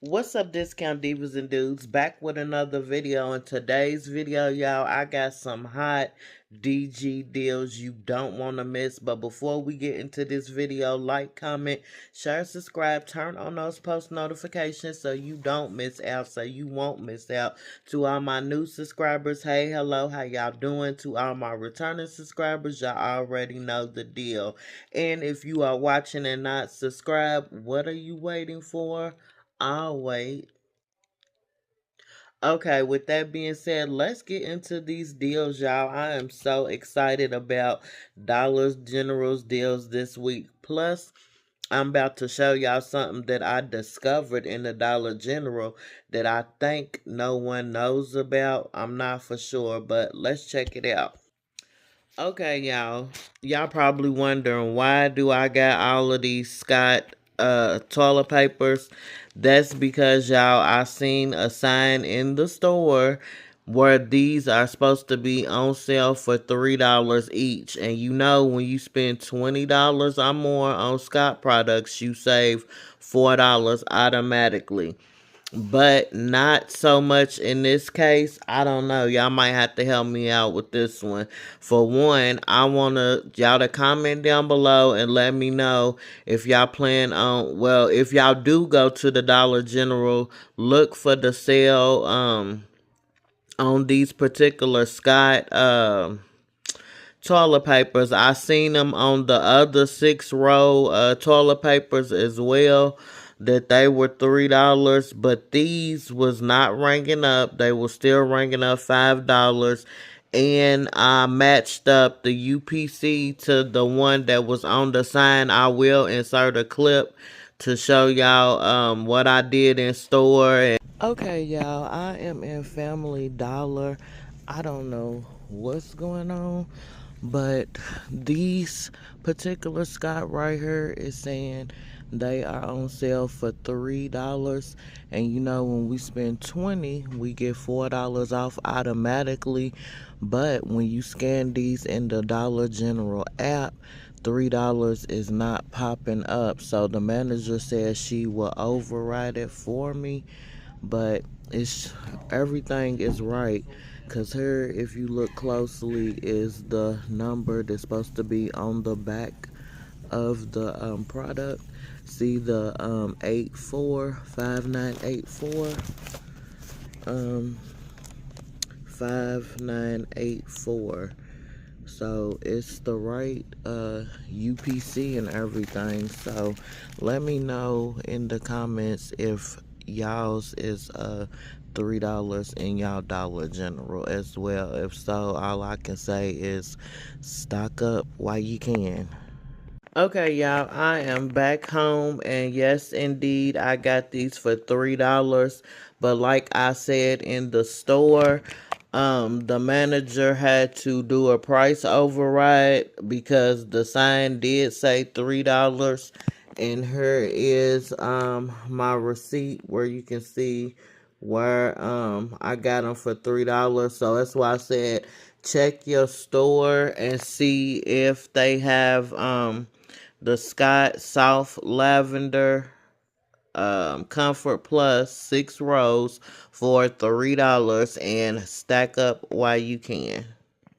What's up, discount divas and dudes? Back with another video. In today's video, y'all, I got some hot DG deals you don't want to miss. But before we get into this video, like, comment, share, subscribe, turn on those post notifications so you don't miss out, so you won't miss out. To all my new subscribers, hey, hello, how y'all doing? To all my returning subscribers, y'all already know the deal. And if you are watching and not subscribed, what are you waiting for? I'll wait. Okay, with that being said, let's get into these deals, y'all. I am so excited about Dollar General's deals this week. Plus, I'm about to show y'all something that I discovered in the Dollar General that I think no one knows about. I'm not for sure, but let's check it out. Okay, y'all. Y'all probably wondering, why do I got all of these Scott toilet papers? That's because, y'all, I seen a sign in the store where these are supposed to be on sale for $3 each. And you know, when you spend $20 or more on Scott products, you save $4 automatically, but not so much in this case. I don't know. Y'all might have to help me out with this one. For one, I want y'all to comment down below and let me know if y'all plan on, well, if y'all do go to the Dollar General, look for the sale on these particular Scott toilet papers. I seen them on the other 6-row toilet papers as well, that they were $3, but these was not ranking up. They were still ranking up $5. And I matched up the UPC to the one that was on the sign. I will insert a clip to show y'all what I did in store. Okay, y'all, I am in Family Dollar. I don't know what's going on, but these particular Scott right here is saying they are on sale for $3. And you know, when we spend 20, we get $4 off automatically. But when you scan these in the Dollar General app, $3 is not popping up. So the manager says she will override it for me, but it's everything is right, because here, if you look closely, is the number that's supposed to be on the back of the product. See the 5984 5984. So it's the right UPC and everything. So let me know in the comments if y'all's is $3 in y'all Dollar General as well. If so, all I can say is stock up while you can. Okay, y'all, I am back home, and yes, indeed, I got these for $3. But like I said in the store, the manager had to do a price override because the sign did say $3. And here is my receipt where you can see where I got them for $3. So that's why I said check your store and see if they have the Scott Soft Lavender Comfort Plus 6 rows for $3, and stack up while you can.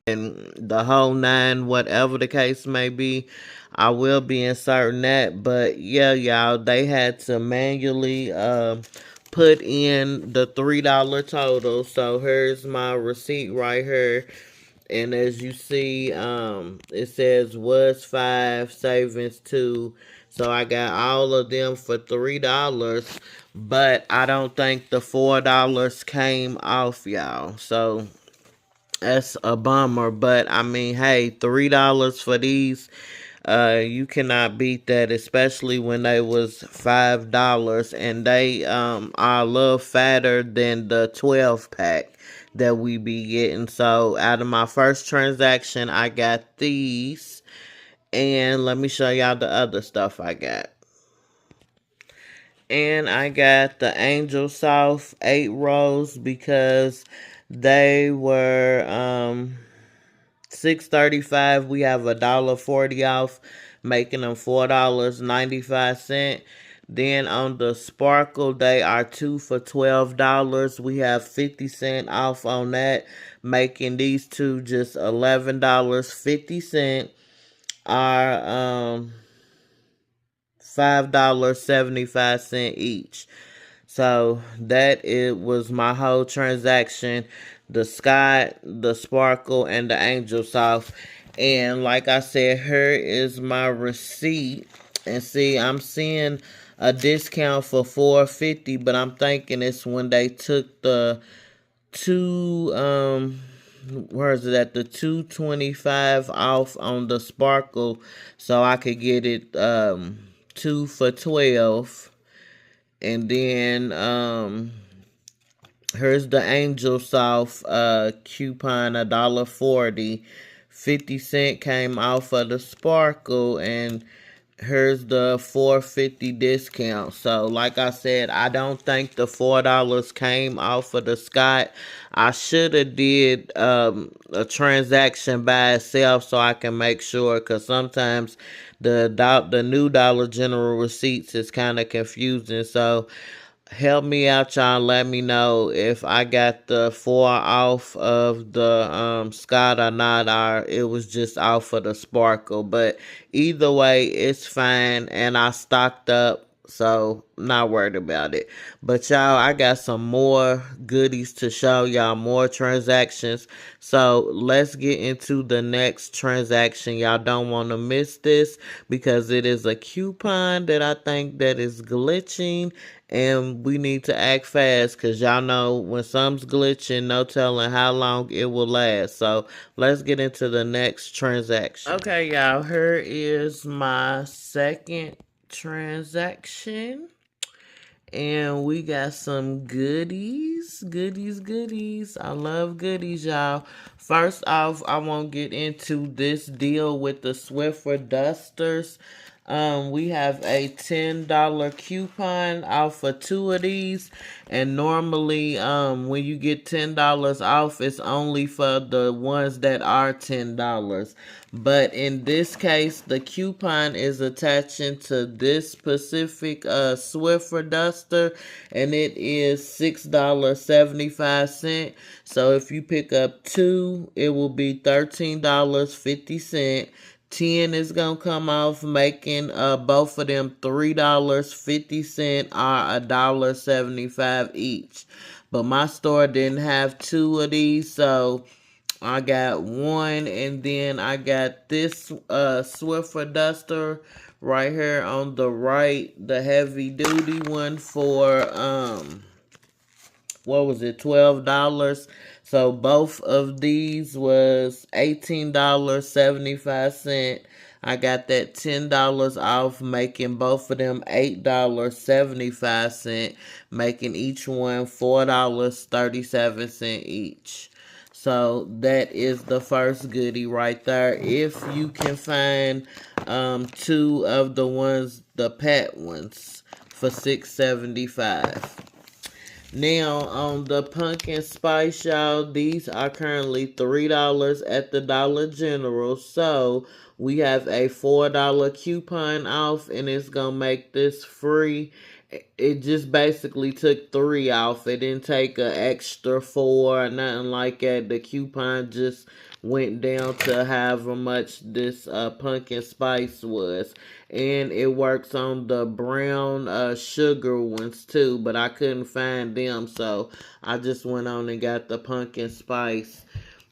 And the whole nine, whatever the case may be, I will be inserting that. But yeah, y'all, they had to manually put in the $3 total. So here's my receipt right here. And as you see, it says was 5, savings 2. So I got all of them for $3. But I don't think the $4 came off, y'all. So that's a bummer. But I mean, hey, $3 for these. You cannot beat that, especially when they was $5, and they are a little fatter than the 12 pack that we be getting. So out of my first transaction, I got these, and let me show y'all the other stuff I got. And I got the Angel Soft 8 rows because they were $6.35. We have $1.40 off, making them $4.95. Then on the Sparkle, they are 2 for $12. We have 50 cents off on that, making these two just $11. 50 cents are $5.75 each. So that it was my whole transaction, the Scott, the Sparkle, and the Angel Soft. And like I said, here is my receipt. And see, I'm seeing a discount for $4.50, but I'm thinking it's when they took the two where is it at, the 225 off on the Sparkle, so I could get it 2 for 12. And then here's the Angel Soft coupon, $1.40. 50 cents came off of the Sparkle, and here's the $4.50 discount. So like I said, I don't think the $4 came off of the Scott. I should have did a transaction by itself so I can make sure, because sometimes the new Dollar General receipts is kind of confusing. So help me out, y'all. Let me know if I got the 4 off of the Scott or not, or it was just off of the Sparkle. But either way, it's fine, and I stocked up, so not worried about it. But y'all, I got some more goodies to show y'all, more transactions. So let's get into the next transaction. Y'all don't want to miss this, because it is a coupon that I think that is glitching, and we need to act fast, because y'all know when something's glitching, no telling how long it will last. So let's get into the next transaction. Okay, y'all, here is my second transaction. And we got some goodies, goodies. I love goodies, y'all. First off, I won't get into this deal with the Swiffer dusters. We have a $10 coupon off for 2 of these. And normally, when you get $10 off, it's only for the ones that are $10. But in this case, the coupon is attaching to this specific Swiffer duster, and it is $6.75. So if you pick up 2, it will be $13.50. 10 is gonna come off, making both of them $3.50 or $1.75 each. But my store didn't have 2 of these, so I got 1, and then I got this Swiffer duster right here on the right, the heavy duty one, for what was it, $12. So both of these was $18.75. I got that $10 off, making both of them $8.75, making each one $4.37 each. So that is the first goodie right there. If you can find 2 of the ones, the pet ones, for $6.75. Now, on the pumpkin spice, y'all, these are currently $3 at the Dollar General. So we have a $4 coupon off, and it's going to make this free. It just basically took 3 off. It didn't take an extra 4 or nothing like that. The coupon just went down to however much this pumpkin spice was. And it works on the brown sugar ones too, but I couldn't find them, so I just went on and got the pumpkin spice.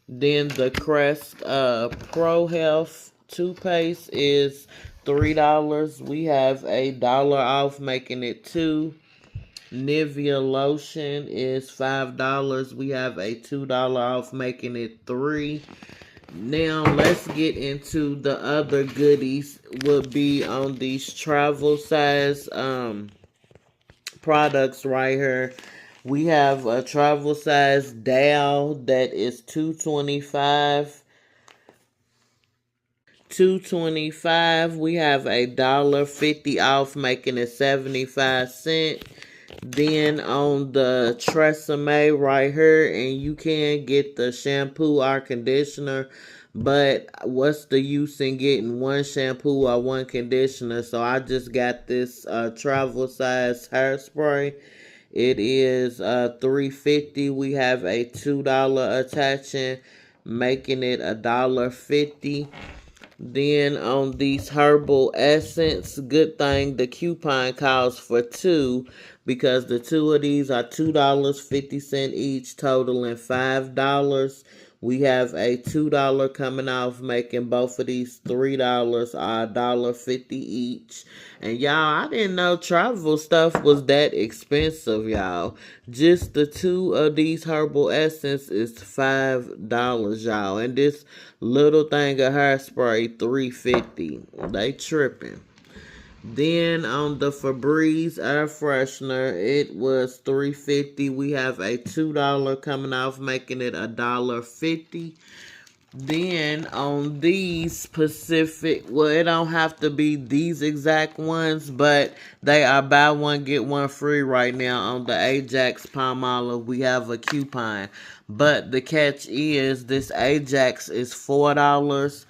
Then the Crest Pro Health toothpaste is $3. We have a dollar off, making it 2. Nivea lotion is $5. We have a $2 off, making it 3. Now let's get into the other goodies. Would be on these travel size products right here. We have a travel size Dow that is $2.25. We have a $1.50 off, making it 75 cents. Then on the Tresemme right here, and you can get the shampoo or conditioner But what's the use in getting one shampoo or one conditioner? So I just got this travel size hairspray. It is $3.50. We have a $2 attaching, making it $1.50. Then on these herbal essence, good thing the coupon calls for two, because the two of these are $2.50 each, totaling $5. We have a $2 coming off, making both of these $3 or $1.50 each. And y'all, I didn't know travel stuff was that expensive, y'all. Just the two of these herbal essence is $5, y'all. And this little thing of hairspray, $3.50. They tripping. Then on the Febreze air freshener, it was $3.50. We have a $2 coming off, making it $1.50. Then on these specific, well, it don't have to be these exact ones, but they are buy one get one free right now on the Ajax Palmolive. We have a coupon, but the catch is this Ajax is $4.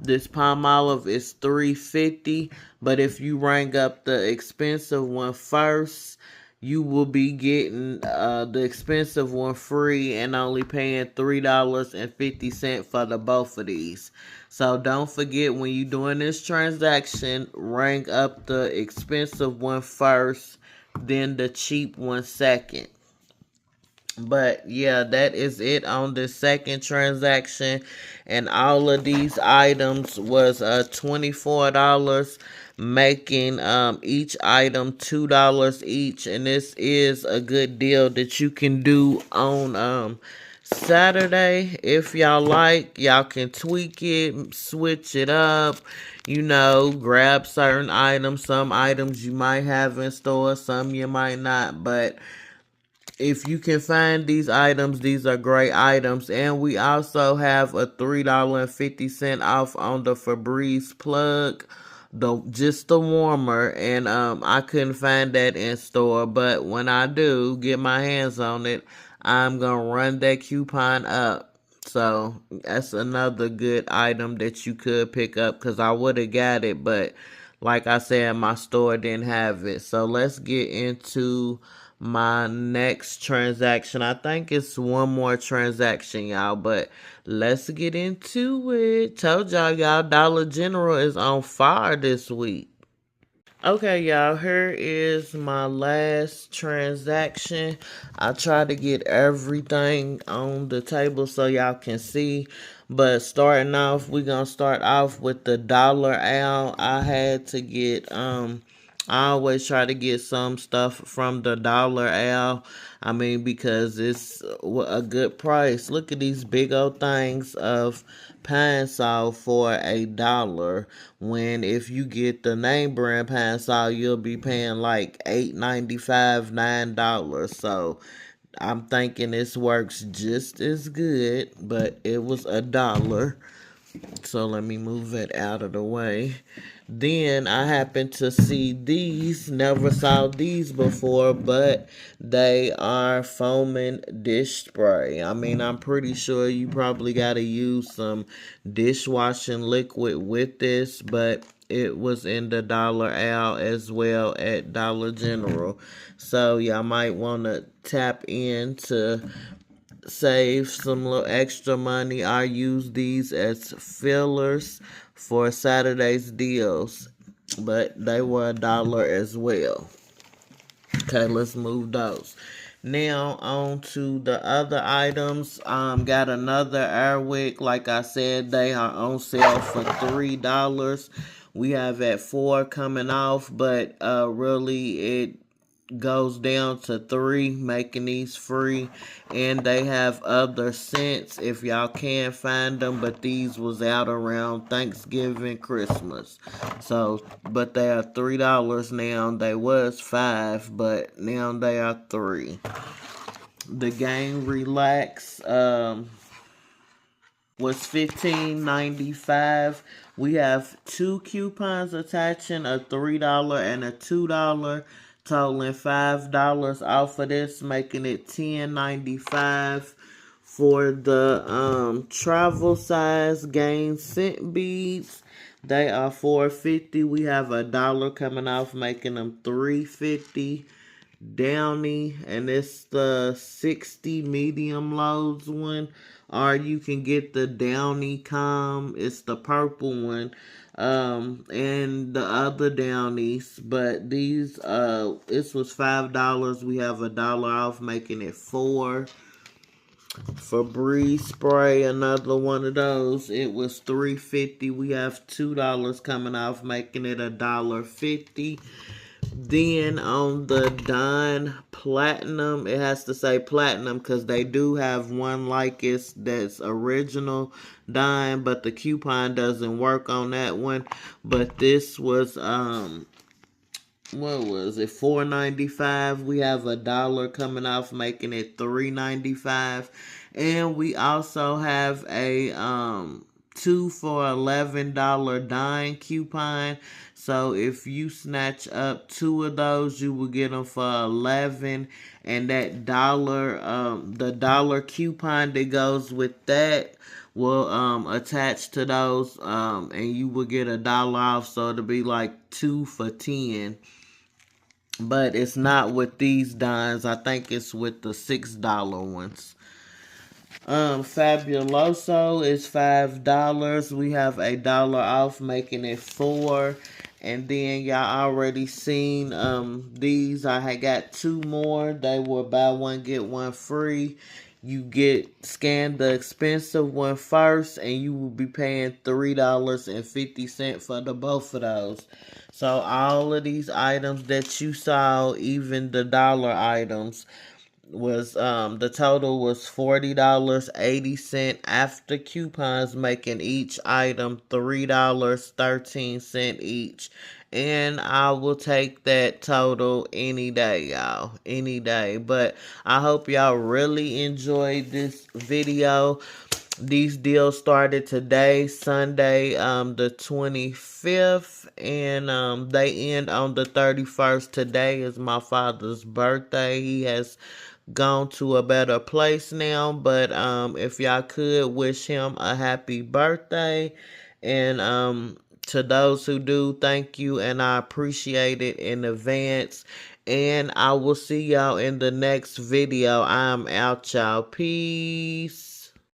This Palmolive is $3.50. But if you ring up the expensive one first, you will be getting the expensive one free and only paying $3.50 for the both of these. So don't forget, when you're doing this transaction, ring up the expensive one first, then the cheap one second. But yeah, that is it on the second transaction. And all of these items was $24, making each item $2 each. And this is a good deal that you can do on Saturday. If y'all like, y'all can tweak it, switch it up, grab certain items. Some items you might have in store, some you might not, but if you can find these items, these are great items. And we also have a $3.50 off on the Febreze plug, just the warmer. And I couldn't find that in store, but when I do get my hands on it, I'm gonna run that coupon up. So that's another good item that you could pick up, because I would have got it, but like I said, my store didn't have it. So let's get into my next transaction. I think it's one more transaction, y'all, but let's get into it. Told y'all, Dollar General is on fire this week. Okay, y'all, here is my last transaction. I try to get everything on the table so y'all can see. But starting off, we're going to start off with the dollar owl. I had to get, I always try to get some stuff from the dollar owl. I mean, because it's a good price. Look at these big old things of pine sol for $1, when if you get the name brand pine sol, you'll be paying like $8.95, $9. So I'm thinking this works just as good, but it was $1. So let me move it out of the way. Then I happened to see these. Never saw these before, but they are foaming dish spray. I mean, I'm pretty sure you probably got to use some dishwashing liquid with this, but it was in the dollar owl as well at Dollar General. So y'all might want to tap into save some little extra money. I use these as fillers for Saturday's deals, but they were $1 as well. Okay, let's move those. Now on to the other items. Got another Airwick. Like I said, they are on sale for $3. We have at 4 coming off, but really it goes down to 3, making these free. And they have other scents if y'all can find them, but these was out around Thanksgiving, Christmas. So but they are $3 now. They was 5, but now they are 3. The Game Relax was $15.95. We have 2 coupons attaching, a $3 and a $2, totaling $5 off of this, making it $10.95 For the travel size game cent beads, they are $4.50. We have $1 coming off, making them $3.50. Downy, and it's the 60 medium loads one, or you can get the Downy Com. It's the purple one, and the other Downies. But these, this was $5. We have $1 off, making it 4. Febreze spray, another one of those. It was $3.50. We have $2 coming off, making it $1.50. Then on the Dawn Platinum, it has to say Platinum because they do have one like it's that's original Dawn, but the coupon doesn't work on that one. But this was what was it, $4.95. We have $1 coming off, making it $3.95. And we also have a 2 for $11 dime coupon. So if you snatch up 2 of those, you will get them for 11. And that dollar, the dollar coupon that goes with that will attach to those, and you will get $1 off. So it'll be like 2 for 10. But it's not with these dimes. I think it's with the $6 ones. Fabuloso is $5. We have $1 off, making it 4. And then y'all already seen these. I had got 2 more. They were buy one get one free. You scan the expensive one first, and you will be paying $3.50 for the both of those. So all of these items that you saw, even the dollar items, was the total was $40.80 after coupons, making each item $3.13 each. And I will take that total any day, y'all. Any day. But I hope y'all really enjoyed this video. These deals started today, Sunday, the 25th, and they end on the 31st. Today is my father's birthday. He has gone to a better place now, but if y'all could wish him a happy birthday, and to those who do, thank you, and I appreciate it in advance. And I will see y'all in the next video. I'm out, y'all. Peace.